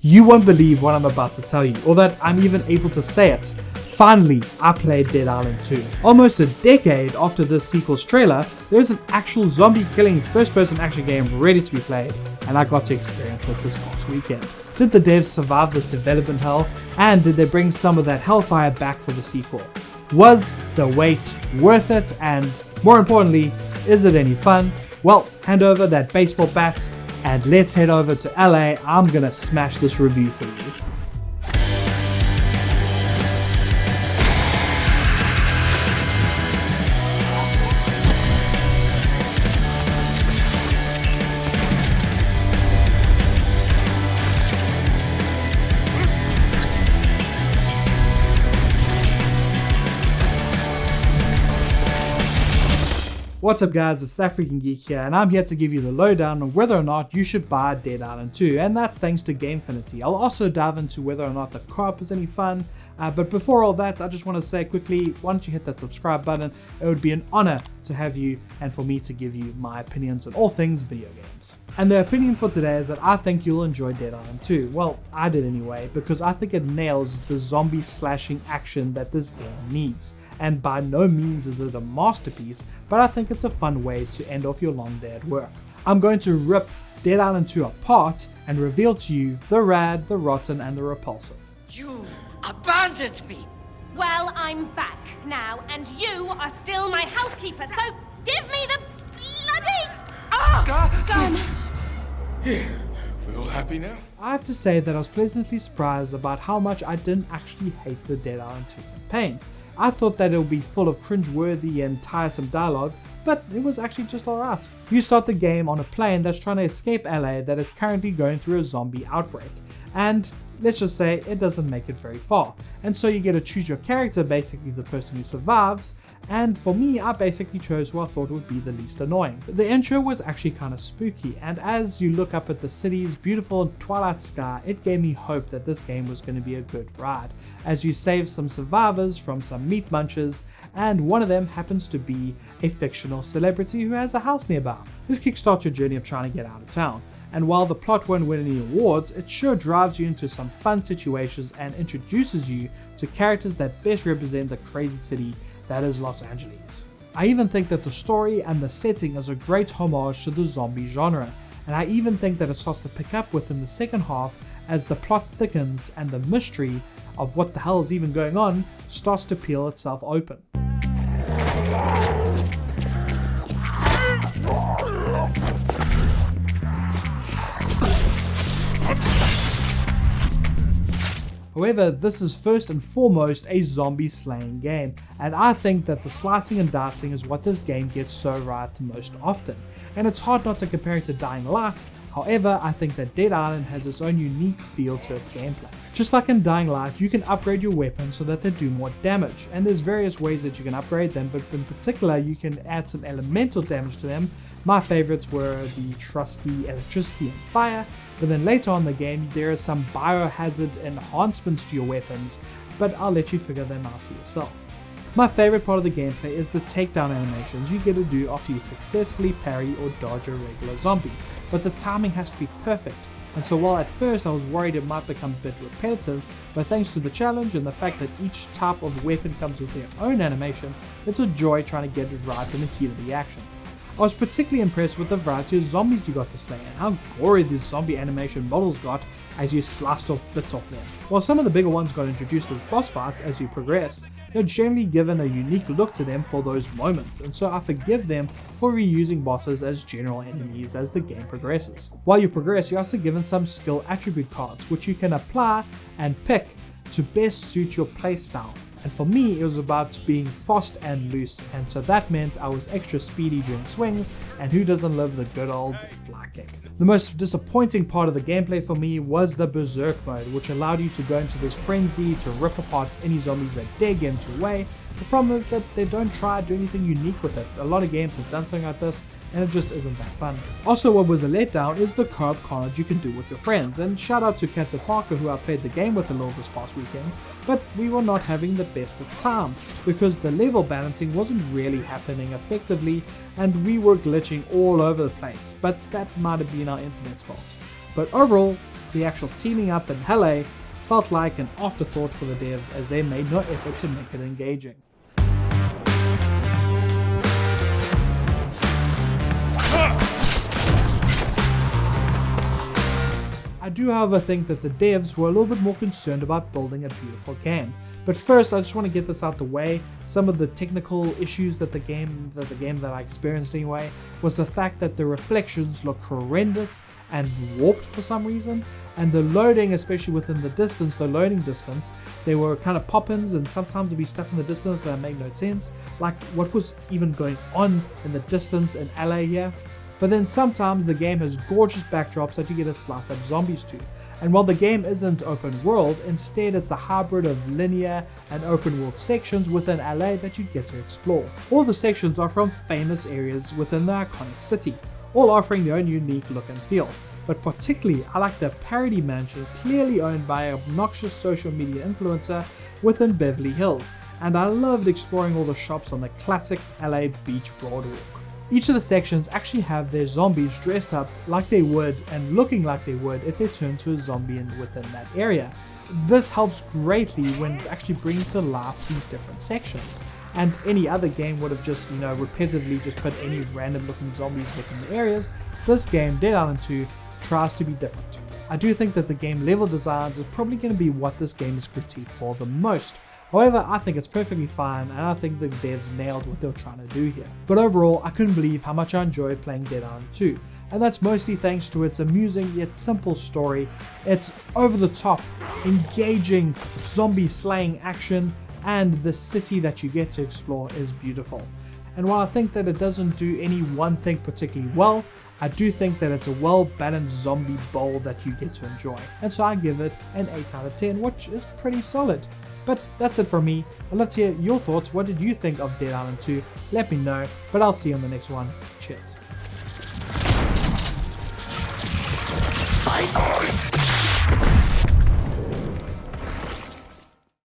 You won't believe what I'm about to tell you, or that I'm even able to say it. Finally, I played Dead Island 2. Almost a decade after this sequel's trailer, there's an actual zombie killing first-person action game ready to be played, and I got to experience it this past weekend. Did the devs survive this development hell, and did they bring some of that hellfire back for the sequel? Was the wait worth it, and more importantly, is it any fun? Well, hand over that baseball bat, and let's head over to LA. I'm gonna smash this review for you. What's up guys, it's That Freaking Geek here, and I'm here to give you the lowdown on whether or not you should buy Dead Island 2, and that's thanks to Gamefinity. I'll also dive into whether or not the co-op is any fun, but before all that, I just want to say quickly, why don't you hit that subscribe button? It would be an honor to have you and for me to give you my opinions on all things video games. And the opinion for today is that I think you'll enjoy Dead Island 2. Well, I did anyway, because I think it nails the zombie slashing action that this game needs. And by no means is it a masterpiece, but I think it's a fun way to end off your long day at work. I'm going to rip Dead Island 2 apart and reveal to you the rad, the rotten, and the repulsive. You abandoned me! Well, I'm back now, and you are still my housekeeper, so give me the bloody gun! Here, we're all happy now? I have to say that I was pleasantly surprised about how much I didn't actually hate the Dead Island 2 campaign. I thought that it would be full of cringe-worthy and tiresome dialogue, but it was actually just alright. You start the game on a plane that's trying to escape LA that is currently going through a zombie outbreak, and let's just say it doesn't make it very far. And so you get to choose your character, basically the person who survives, and for me, I basically chose who I thought would be the least annoying. The intro was actually kind of spooky, and as you look up at the city's beautiful twilight sky, it gave me hope that this game was going to be a good ride, as you save some survivors from some meat munchers, and one of them happens to be a fictional celebrity who has a house nearby. This kickstarts your journey of trying to get out of town. And while the plot won't win any awards, it sure drives you into some fun situations and introduces you to characters that best represent the crazy city that is Los Angeles. I even think that the story and the setting is a great homage to the zombie genre, and I even think that it starts to pick up within the second half as the plot thickens and the mystery of what the hell is even going on starts to peel itself open. However, this is first and foremost a zombie slaying game, and I think that the slicing and dicing is what this game gets so right most often, and it's hard not to compare it to Dying Light. However, I think that Dead Island has its own unique feel to its gameplay. Just like in Dying Light, you can upgrade your weapons so that they do more damage, and there's various ways that you can upgrade them, but in particular you can add some elemental damage to them. My favorites were the trusty electricity and fire, but then later on in the game there are some biohazard enhancements to your weapons, but I'll let you figure them out for yourself. My favorite part of the gameplay is the takedown animations you get to do after you successfully parry or dodge a regular zombie, but the timing has to be perfect. And so while at first I was worried it might become a bit repetitive, but thanks to the challenge and the fact that each type of weapon comes with their own animation, it's a joy trying to get it right in the heat of the action. I was particularly impressed with the variety of zombies you got to slay and how gory these zombie animation models got as you sliced off bits off them. While some of the bigger ones got introduced as boss fights as you progress, you're generally given a unique look to them for those moments, and so I forgive them for reusing bosses as general enemies as the game progresses. While you progress, you're also given some skill attribute cards which you can apply and pick to best suit your playstyle. And for me, it was about being fast and loose, and so that meant I was extra speedy during swings, and who doesn't love the good old fly kick. The most disappointing part of the gameplay for me was the berserk mode, which allowed you to go into this frenzy to rip apart any zombies that dare get into your way. The problem is that they don't try to do anything unique with it. A lot of games have done something like this, and it just isn't that fun. Also, what was a letdown is the co-op Carnage you can do with your friends, and shout out to Captain Parker who I played the game with a little this past weekend, but we were not having the best of time because the level balancing wasn't really happening effectively and we were glitching all over the place, but that might have been our internet's fault. But overall, the actual teaming up in LA felt like an afterthought for the devs as they made no effort to make it engaging. I do however think that the devs were a little bit more concerned about building a beautiful game. But first I just want to get this out the way. Some of the technical issues that the game that I experienced anyway was the fact that the reflections look horrendous and warped for some reason, and the loading, especially within the loading distance, there were kind of pop-ins and sometimes there'd be stuff in the distance that made no sense, like what was even going on in the distance in LA here. But then sometimes the game has gorgeous backdrops that you get to slice up zombies to. And while the game isn't open world, instead it's a hybrid of linear and open world sections within LA that you get to explore. All the sections are from famous areas within the iconic city, all offering their own unique look and feel. But particularly, I like the parody mansion clearly owned by an obnoxious social media influencer within Beverly Hills, and I loved exploring all the shops on the classic LA beach boardwalk. Each of the sections actually have their zombies dressed up like they would and looking like they would if they turned to a zombie within that area. This helps greatly when actually bringing to life these different sections. And any other game would have just, repetitively just put any random looking zombies within the areas. This game, Dead Island 2, tries to be different. I do think that the game level designs is probably going to be what this game is critiqued for the most. However, I think it's perfectly fine and I think the devs nailed what they were trying to do here. But overall, I couldn't believe how much I enjoyed playing Dead Island 2. And that's mostly thanks to its amusing yet simple story, its over the top, engaging zombie slaying action, and the city that you get to explore is beautiful. And while I think that it doesn't do any one thing particularly well, I do think that it's a well-balanced zombie bowl that you get to enjoy. And so I give it an 8 out of 10, which is pretty solid. But that's it from me. I'd love to hear your thoughts. What did you think of Dead Island 2? Let me know, but I'll see you on the next one. Cheers. I